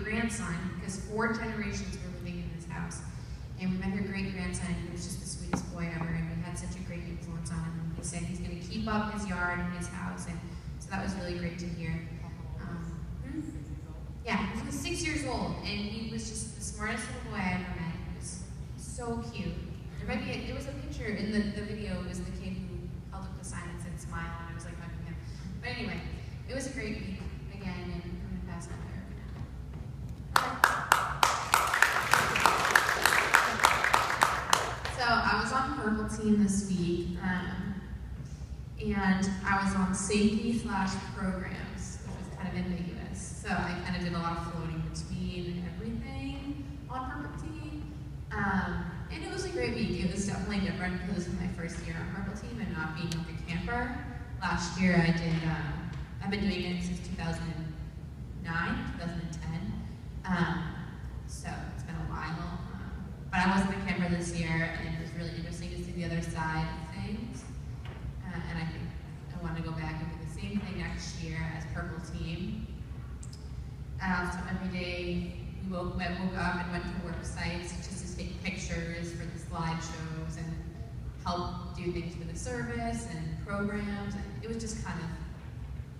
great-grandson, because 4 generations were living in this house. And we met her great-grandson, and he was just the sweetest boy ever, and we had such a great influence on him. He said he's going to keep up his yard and his house, and so that was really great to hear. Yeah, he was 6 years old, and he was just the smartest little boy I ever met. He was so cute. There was a picture in the video. It was the kid who held up the sign that said "Smile," and I was like hugging him. But anyway, it was a great week again, and I'm going to pass on to Erica now. So I was on Purple Team this week, and I was on safety/programs, which was kind of ambiguous. So I kind of did a lot of floating between everything on Purple Team. And it was a great week. It was definitely different because this was my first year on Purple Team and not being like a camper. Last year I did, I've been doing it since 2009, 2010. So it's been a while. But I wasn't a camper this year, and it was really interesting to see the other side of things. And I think I want to go back and do the same thing next year as Purple Team. So every day we woke up and went to work sites just to take pictures for the slideshows and help do things for the service and programs. And it was just kind of,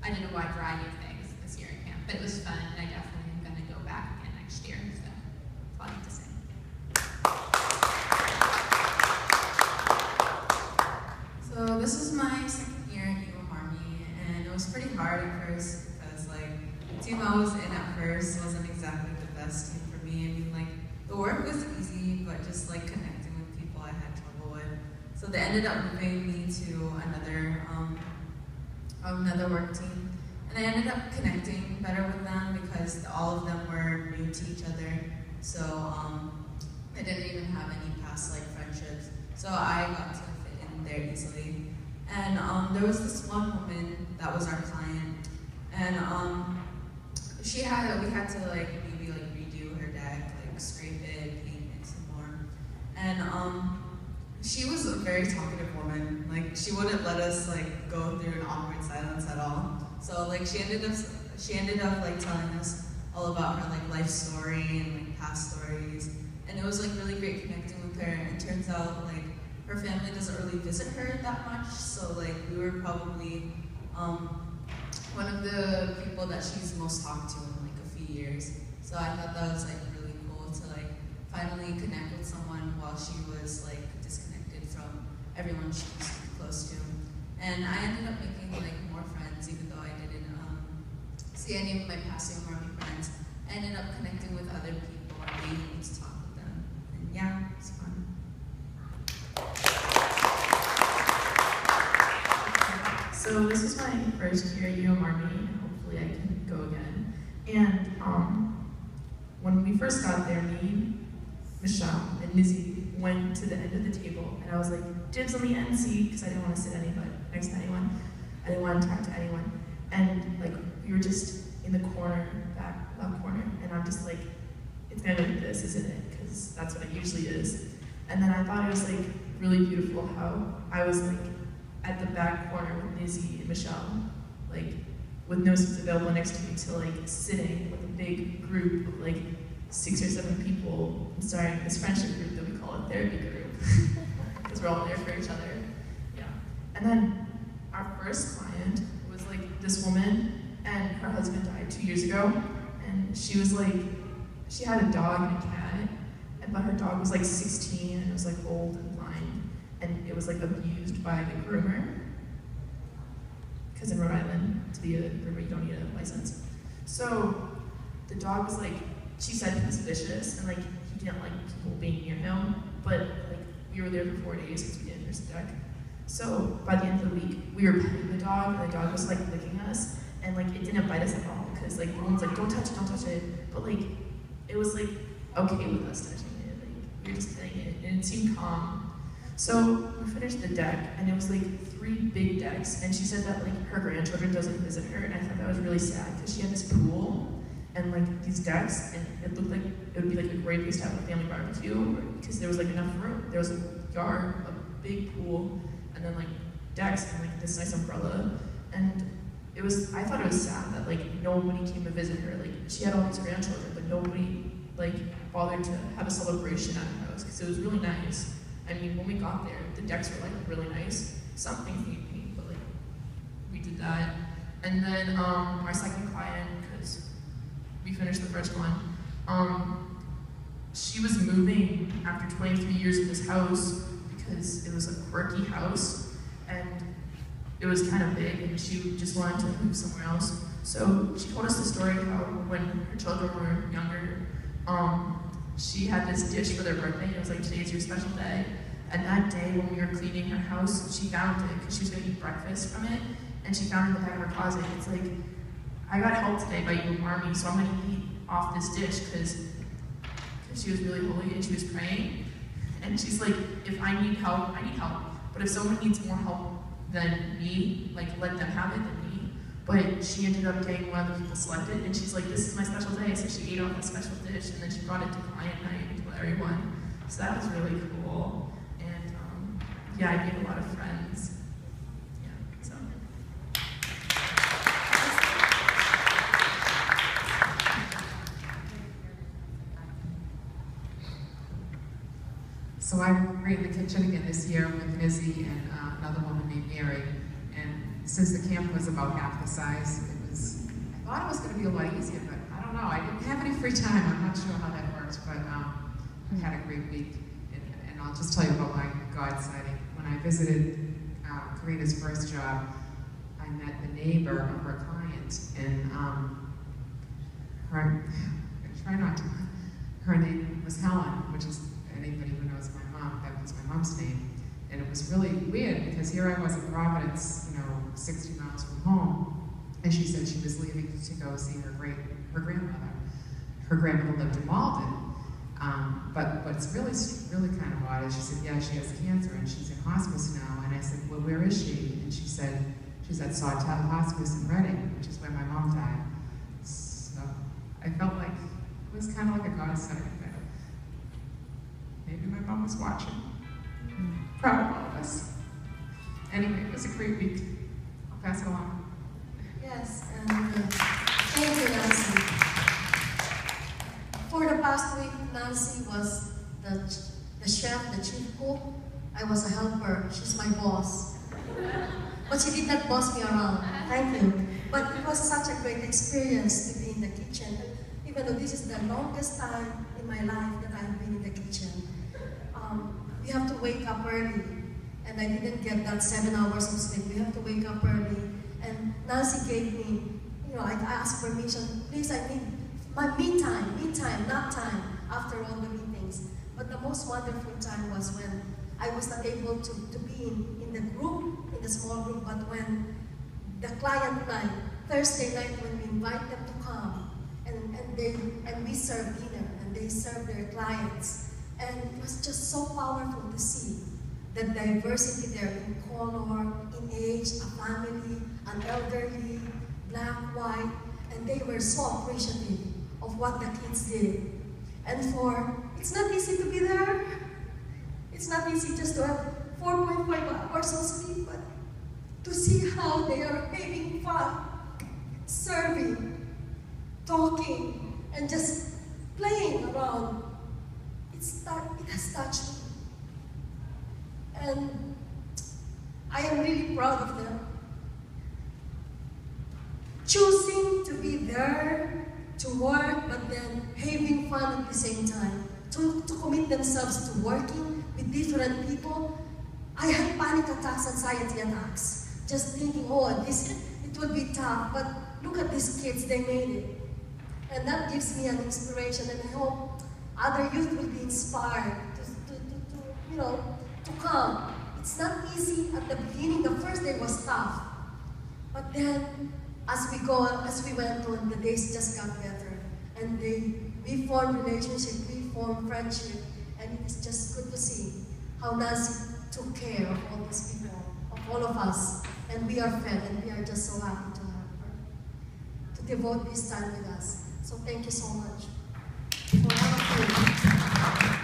I did a wide variety of things this year at camp, but it was fun, and I definitely am going to go back again next year. So that's all I have to say. So this is my second year at UM Army, and it was pretty hard at first because the team I was in at first wasn't exactly the best team for me. I mean, the work was easy, but just connecting with people I had trouble with. So they ended up moving me to another work team, and I ended up connecting better with them because all of them were new to each other. So I didn't even have any past friendships. So I got to fit in there easily. And there was this one woman that was our client, and we had to maybe redo her deck, scrape it, paint it some more. And she was a very talkative woman. She wouldn't let us go through an awkward silence at all. So she ended up telling us all about her life story and past stories. And it was really great connecting with her. And it turns out her family doesn't really visit her that much. So we were probably one of the people that she's most talked to in a few years. So I thought that was really cool to finally connect with someone while she was disconnected from everyone she was close to. And I ended up making more friends, even though I didn't see any of my past UM Army friends. I ended up connecting with other people and being able to talk with them. And yeah, it's fun. So this is my first year at UM Army, and hopefully I can go again. And when we first got there, me, Michelle, and Nizzi went to the end of the table, and I was like, dibs on the end seat, because I didn't want to sit next to anyone. I didn't want to talk to anyone. And we were just in the corner, back left corner, and I'm just it's gonna be this, isn't it? Because that's what it usually is. And then I thought it was really beautiful how I was at the back corner with Nizzi and Michelle, with no seats available next to me, to sitting with a big group of 6 or 7 people, starting this friendship group that we call a therapy group, because we're all there for each other. Yeah. And then our first client was this woman, and her husband died 2 years ago, and she was she had a dog and a cat, but her dog was 16 and it was old and blind, and it was abused by the groomer. Because in Rhode Island, to be a groomer, you don't need a license. So the dog was she said he was vicious, and he didn't like people being near him, but we were there for 4 days because we didn't nurse the deck. So by the end of the week, we were petting the dog, and the dog was licking us, and it didn't bite us at all, because the woman's don't touch it, but it was okay with us touching it, we were just petting it, and it seemed calm. So we finished the deck, and it was 3 big decks, and she said that her grandchildren doesn't visit her, and I thought that was really sad, because she had this pool, and these decks, and it looked like it would be a great place to have a family barbecue, because there was enough room. There was a yard, a big pool, and then decks, and this nice umbrella, and I thought it was sad that nobody came to visit her. She had all these grandchildren, but nobody like bothered to have a celebration at the house because it was really nice. I mean, when we got there, the decks were like really nice. Some things need paint, but like we did that. And then our second client, because we finished the first one, she was moving after 23 years in this house because it was a quirky house and it was kind of big and she just wanted to move somewhere else. So she told us the story of how when her children were younger, she had this dish for their birthday. It was like, today's your special day. And that day when we were cleaning her house, she found it because she was going to eat breakfast from it. And she found it in the back of her closet. It's like, I got help today by you, Marmy, so I'm going to eat off this dish because she was really holy and she was praying. And she's like, if I need help, I need help. But if someone needs more help than me, like let them have it than me. But she ended up getting one of the people selected and she's like, this is my special day. So she ate off the special dish and then she brought it to client night and to everyone. So that was really cool. And yeah, I made a lot of friends. Yeah, so. So I ran the kitchen again this year with Nizzi and another woman named Mary. And since the camp was about half the size, I thought it was going to be a lot easier, but I don't know. I didn't have any free time. I'm not sure how that worked, but I had a great week. And I'll just tell you about my God sighting. When I visited Karina's first job, I met the neighbor of her client, and her name was Helen, which is, anybody who knows my mom, that was my mom's name. And it was really weird because here I was in Providence, 60 miles from home, and she said she was leaving to go see her grandmother. Her grandmother lived in Malden, but what's really kind of odd is she said, yeah, she has cancer and she's in hospice now. And I said, well, where is she? And she said, she's at Sawtell Hospice in Reading, which is where my mom died. So I felt like it was kind of like a God sighting. Maybe my mom was watching. Proud of all of us. Anyway, it was a great week. I'll pass it along. Yes, and thank you, Nancy. For the past week, Nancy was the chef, the chief cook. I was a helper. She's my boss. But she did not boss me around. Thank you. But it was such a great experience to be in the kitchen. Even though this is the longest time in my life that I've been in the kitchen. We have to wake up early, and I didn't get that 7 hours of sleep. We have to wake up early, and Nancy gave me, I asked permission, please, I need my me time, nap time, after all the meetings. But the most wonderful time was when I was not able to be in the group, in the small group, but when the client night, Thursday night, when we invite them to come, and we serve dinner, and they serve their clients. And it was just so powerful to see the diversity there in color, in age, a family, an elderly, black, white, and they were so appreciative of what the kids did. And it's not easy to be there. It's not easy just to have 4.5 hours of sleep, but to see how they are having fun, serving, talking, and just playing around. It has touched me. And I am really proud of them. Choosing to be there, to work, but then having fun at the same time. To commit themselves to working with different people. I had panic attacks, anxiety attacks. Just thinking, it will be tough, but look at these kids, they made it. And that gives me an inspiration, and I hope other youth will be inspired to come. It's not easy at the beginning. The first day was tough. But then, as we went on, the days just got better. And we formed relationship, we formed friendship. And it is just good to see how Nancy took care of all these people, of all of us. And we are fed, and we are just so happy to have her, to devote this time with us. So thank you so much. For all of you.